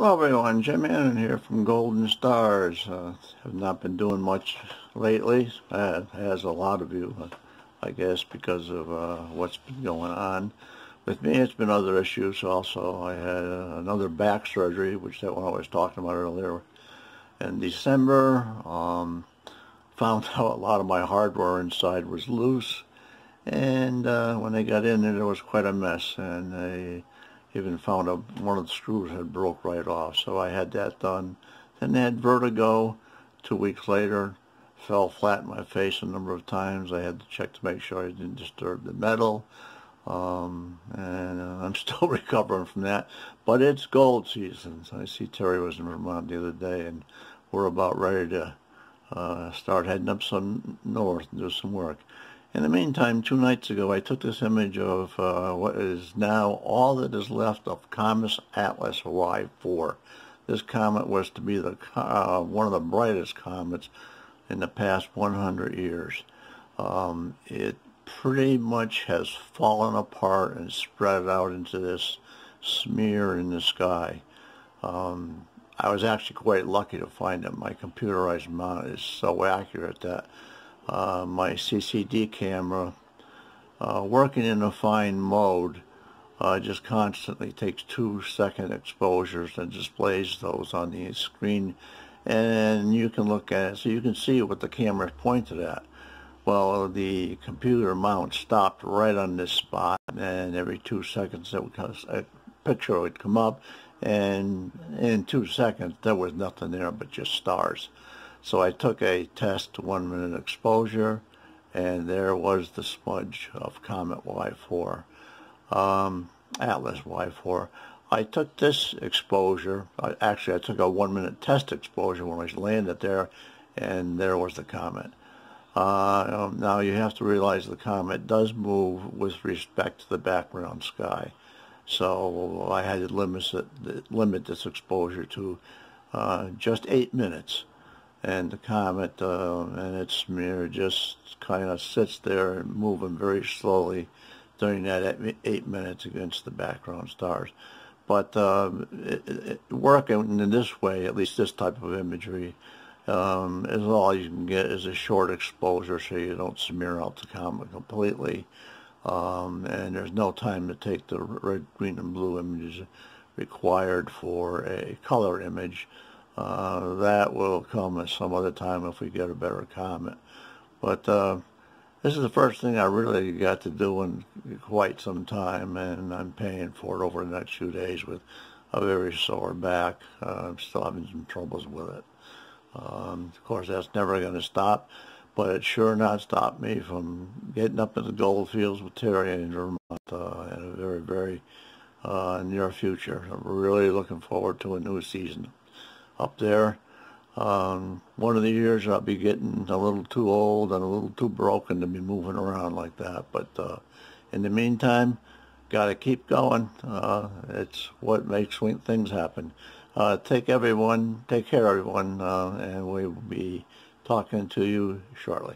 Hello everyone, Jim Annan here from Golden Stars. Have not been doing much lately, as a lot of you, I guess, because of what's been going on. With me, it's been other issues also. I had another back surgery, which that one I was talking about earlier, in December. Found out a lot of my hardware inside was loose, and when they got in there was quite a mess, and they even found one of the screws had broke right off, so I had that done. Then I had vertigo 2 weeks later, fell flat in my face a number of times. I had to check to make sure I didn't disturb the metal, and I'm still recovering from that, but it's gold season. So I see Terry was in Vermont the other day, and we're about ready to start heading up some north and do some work. In the meantime, 2 nights ago, I took this image of what is now all that is left of Comet Atlas Y4. This comet was to be the one of the brightest comets in the past 100 years. It pretty much has fallen apart and spread out into this smear in the sky. I was actually quite lucky to find it. My computerized mount is so accurate that my CCD camera, working in a fine mode, just constantly takes 2-second exposures and displays those on the screen, and you can look at it so you can see what the camera is pointed at. Well, the computer mount stopped right on this spot, and every 2 seconds a picture would come up, and in 2 seconds there was nothing there but just stars. So I took a test 1-minute exposure, and there was the smudge of Comet Y4, Atlas Y4. I took this exposure, actually I took a 1-minute test exposure when I landed there, and there was the comet. Now you have to realize the comet does move with respect to the background sky. So I had to limit this exposure to just 8 minutes. And the comet and its smear just kind of sits there moving very slowly during that 8 minutes against the background stars. But working in this way, at least this type of imagery, is all you can get is a short exposure so you don't smear out the comet completely. And there's no time to take the red, green, and blue images required for a color image. That will come at some other time if we get a better comet. But this is the first thing I really got to do in quite some time, and I'm paying for it over the next few days with a very sore back. I'm still having some troubles with it. Of course, that's never going to stop, but it sure not stopped me from getting up in the gold fields with Terry in Vermont in a very, very near future. I'm really looking forward to a new season up there. One of the years I'll be getting a little too old and a little too broken to be moving around like that, but in the meantime, gotta keep going. It's what makes things happen. Take care everyone, and we will be talking to you shortly.